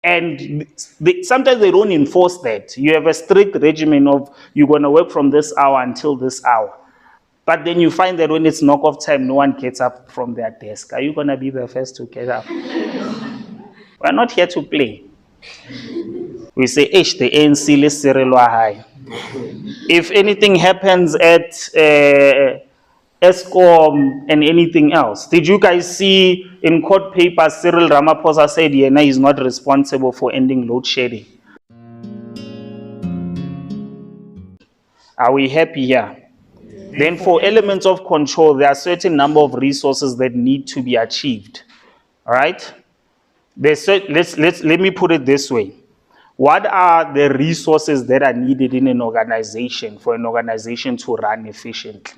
And sometimes they don't enforce that. You have a strict regimen of you're going to work from this hour until this hour. But then you find that when it's knock-off time, no one gets up from their desk. Are you going to be the first to get up? We're not here to play. We say, the ANC, let's high. If anything happens at ESCOM and anything else, did you guys see in court papers Cyril Ramaphosa said Yena is not responsible for ending load shedding? Are we happy here? Then for elements of control, there are certain number of resources that need to be achieved. All right? Let me put it this way. What are the resources that are needed in an organization for an organization to run efficiently?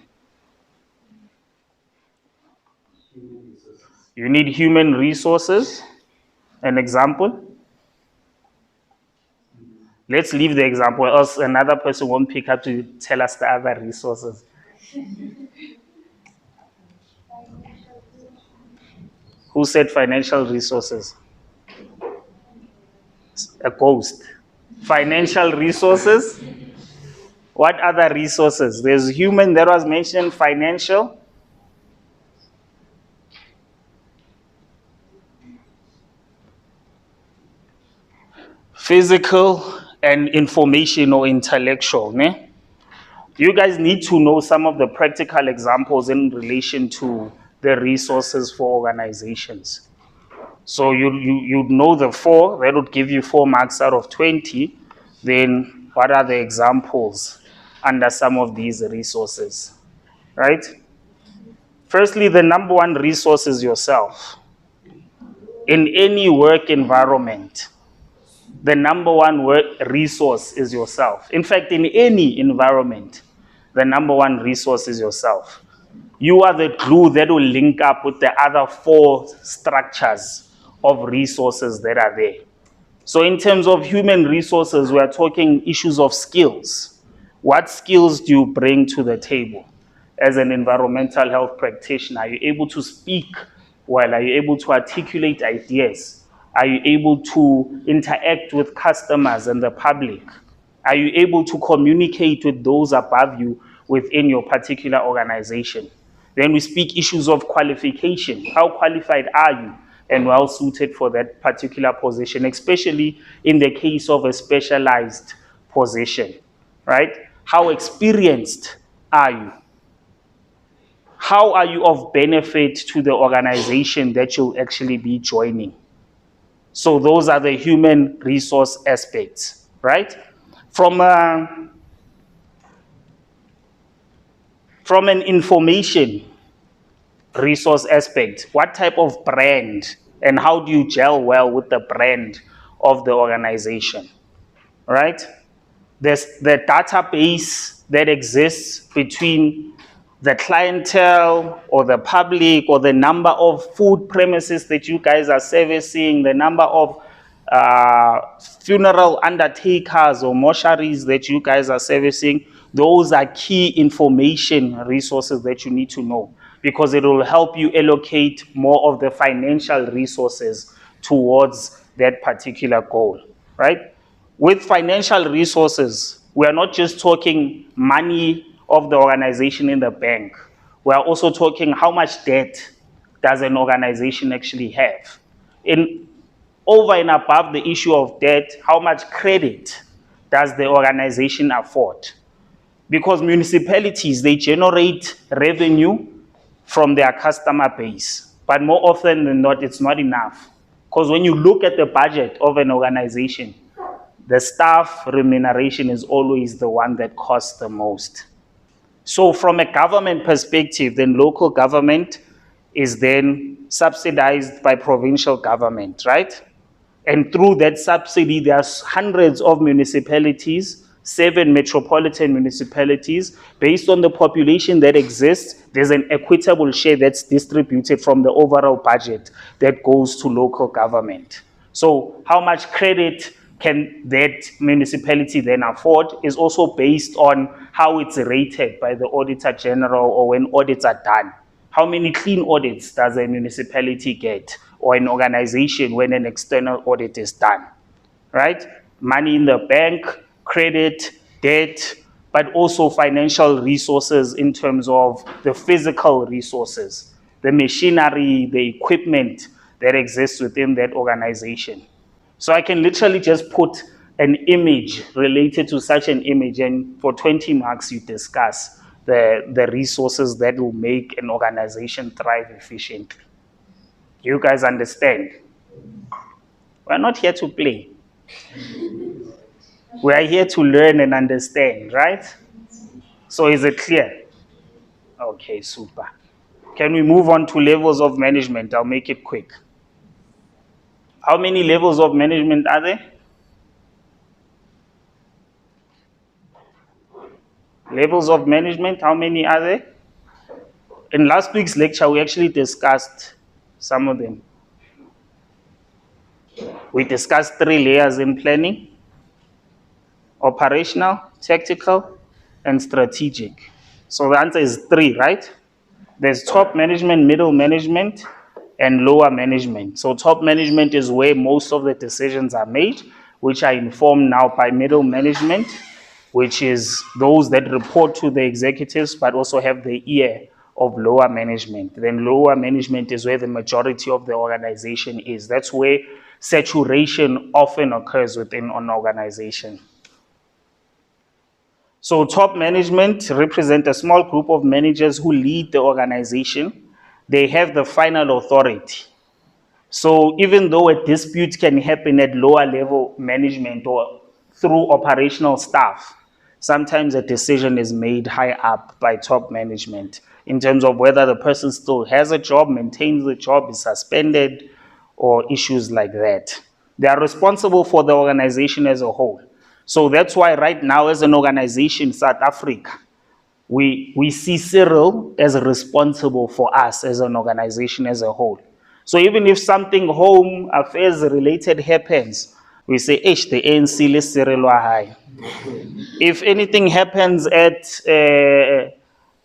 You need human resources. An example? Let's leave the example, else another person won't pick up to tell us the other resources. Who said financial resources? A ghost. Financial resources? What other resources? There's human that was mentioned, financial. Physical and information or intellectual. Ne? You guys need to know some of the practical examples in relation to the resources for organizations. So you know the 4, that would give you 4 marks out of 20. Then what are the examples under some of these resources, right? Firstly, the number one resource is yourself. In any work environment, the number one resource is yourself. In fact, in any environment, the number one resource is yourself. You are the glue that will link up with the other 4 structures of resources that are there. So in terms of human resources, we are talking issues of skills. What skills do you bring to the table as an environmental health practitioner? Are you able to speak well? Are you able to articulate ideas? Are you able to interact with customers and the public? Are you able to communicate with those above you within your particular organization? Then we speak issues of qualification. How qualified are you and well suited for that particular position, especially in the case of a specialized position, right? How experienced are you? How are you of benefit to the organization that you'll actually be joining? So those are the human resource aspects, right? From an information resource aspect, what type of brand and how do you gel well with the brand of the organization, right? There's the database that exists between the clientele or the public or the number of food premises that you guys are servicing, the number of funeral undertakers or mortuaries that you guys are servicing. Those are key information resources that you need to know, because it will help you allocate more of the financial resources towards that particular goal, right? With financial resources, we are not just talking money of the organization in the bank. We are also talking how much debt does an organization actually have. Over and above the issue of debt, how much credit does the organization afford? Because municipalities, they generate revenue from their customer base. But more often than not, it's not enough. Because when you look at the budget of an organization, the staff remuneration is always the one that costs the most. So from a government perspective, then local government is then subsidized by provincial government, right? And through that subsidy, there's hundreds of municipalities, 7 metropolitan municipalities. Based on the population that exists, there's an equitable share that's distributed from the overall budget that goes to local government. So how much credit can that municipality then afford is also based on how it's rated by the Auditor General or when audits are done. How many clean audits does a municipality get or an organization when an external audit is done, right? Money in the bank, credit, debt, but also financial resources in terms of the physical resources, the machinery, the equipment that exists within that organization. So I can literally just put an image related to such an image, and for 20 marks, you discuss the resources that will make an organization thrive efficiently. You guys understand? We're not here to play. We are here to learn and understand, right? So is it clear? Okay, super. Can we move on to levels of management? I'll make it quick. How many levels of management are there? Levels of management, how many are there? In last week's lecture, we actually discussed some of them. We discussed 3 layers in planning: operational, tactical, and strategic. So the answer is 3, right? There's top management, middle management, and lower management. So top management is where most of the decisions are made, which are informed now by middle management, which is those that report to the executives but also have the ear of lower management. Then lower management is where the majority of the organization is. That's where saturation often occurs within an organization. So top management represent a small group of managers who lead the organization. They have the final authority. So even though a dispute can happen at lower level management or through operational staff, sometimes a decision is made high up by top management in terms of whether the person still has a job, maintains the job, is suspended, or issues like that. They are responsible for the organization as a whole. So that's why right now as an organization, South Africa, we see Cyril as responsible for us as an organization as a whole. So even if something home affairs related happens, we say, the ANC le Cyril wa hae. If anything happens at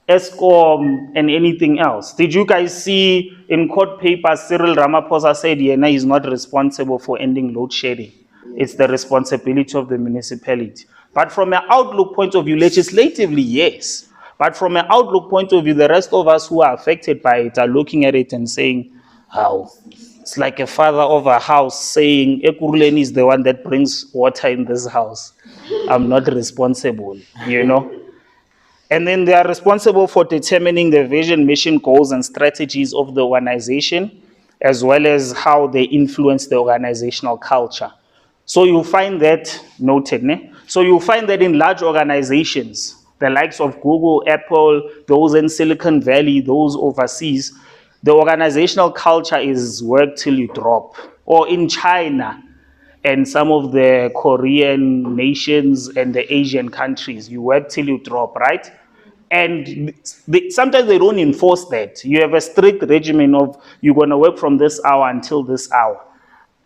ESCOM and anything else, did you guys see in court papers Cyril Ramaphosa said he's not responsible for ending load shedding? It's the responsibility of the municipality. But from an outlook point of view, legislatively, yes. But from an outlook point of view, the rest of us who are affected by it are looking at it and saying, how? It's like a father of a house saying, Ekuruleni is the one that brings water in this house. I'm not responsible, you know? And then they are responsible for determining the vision, mission, goals, and strategies of the organization, as well as how they influence the organizational culture. So you'll find that noted. Ne? So you'll find that in large organizations, the likes of Google, Apple, those in Silicon Valley, those overseas, the organizational culture is work till you drop. Or in China and some of the Korean nations and the Asian countries, you work till you drop, right? And sometimes they don't enforce that. You have a strict regimen of you're going to work from this hour until this hour.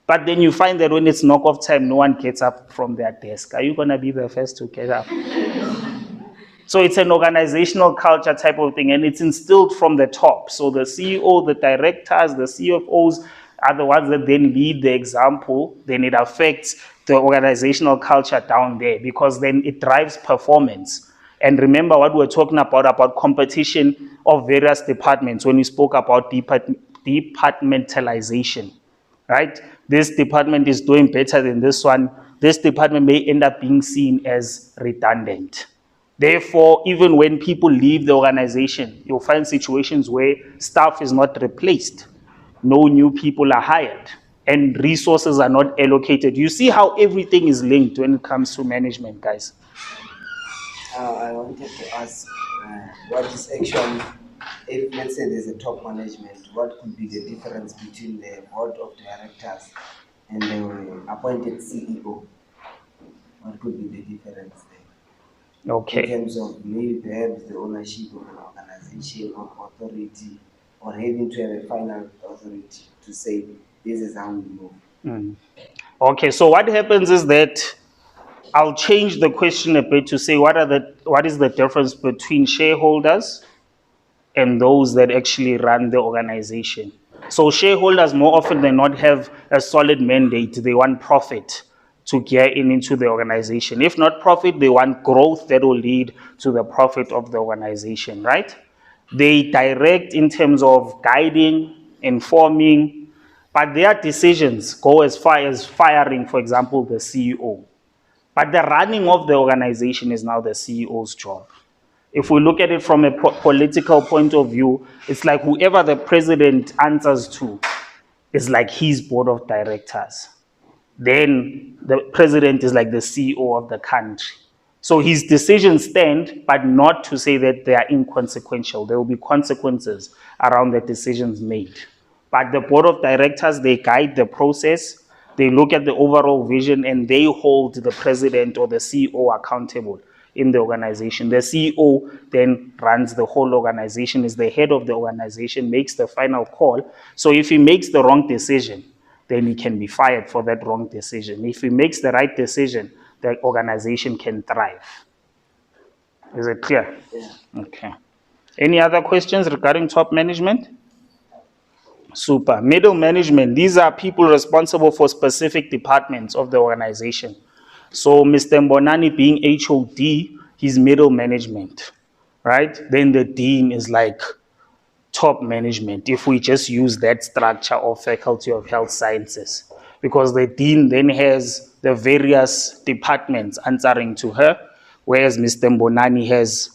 But then you find that when it's knock-off time, no one gets up from their desk. Are you going to be the first to get up? So it's an organizational culture type of thing, and it's instilled from the top. So the CEO, the directors, the CFOs are the ones that then lead the example. Then it affects the organizational culture down there because then it drives performance. And remember what we're talking about competition of various departments when we spoke about departmentalization, right? This department is doing better than this one. This department may end up being seen as redundant. Therefore, even when people leave the organization, you'll find situations where staff is not replaced. No new people are hired and resources are not allocated. You see how everything is linked when it comes to management, guys. I wanted to ask, what is actually, if let's say there's a top management, what could be the difference between the board of directors and the appointed CEO? What could be the difference there? Okay. In terms of maybe perhaps the ownership of an organization or authority, or having to have a final authority to say this is how we move. Okay, so what happens is that I'll change the question a bit to say what is the difference between shareholders and those that actually run the organization. So shareholders more often than not have a solid mandate. They want profit to get into the organization. If not profit, they want growth that will lead to the profit of the organization, right? They direct in terms of guiding, informing, but their decisions go as far as firing, for example, the CEO. But the running of the organization is now the CEO's job. If we look at it from a political point of view, it's like whoever the president answers to is like his board of directors. Then the president is like the CEO of the country. So his decisions stand, but not to say that they are inconsequential. There will be consequences around the decisions made. But the board of directors, they guide the process, they look at the overall vision, and they hold the president or the CEO accountable in the organization. The CEO then runs the whole organization, is the head of the organization, makes the final call. So if he makes the wrong decision, then he can be fired for that wrong decision. If he makes the right decision, the organization can thrive. Is it clear? Yeah. Okay. Any other questions regarding top management? Super. Middle management, these are people responsible for specific departments of the organization. So Mr. Mbonani being HOD, he's middle management, right? Then the dean is like top management, if we just use that structure of Faculty of Health Sciences, because the dean then has the various departments answering to her, whereas Mr. Mbonani has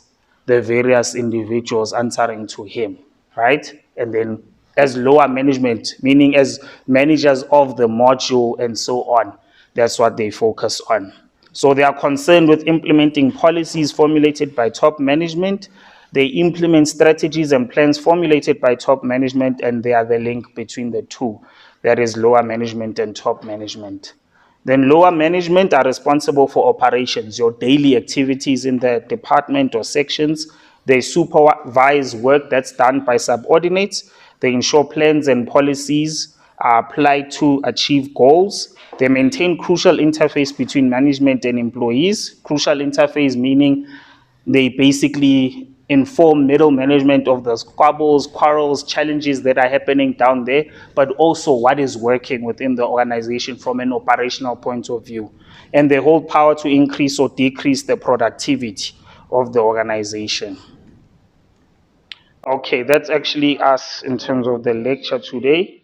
the various individuals answering to him, right? And then as lower management, meaning as managers of the module and so on, that's what they focus on. So they are concerned with implementing policies formulated by top management. They implement strategies and plans formulated by top management, and they are the link between the two. That is lower management and top management. Then lower management are responsible for operations, your daily activities in the department or sections. They supervise work that's done by subordinates. They ensure plans and policies are applied to achieve goals. They maintain crucial interface between management and employees. Crucial interface meaning they basically inform middle management of the squabbles, quarrels, challenges that are happening down there, but also what is working within the organization from an operational point of view. And they hold power to increase or decrease the productivity of the organization. Okay, that's actually us in terms of the lecture today.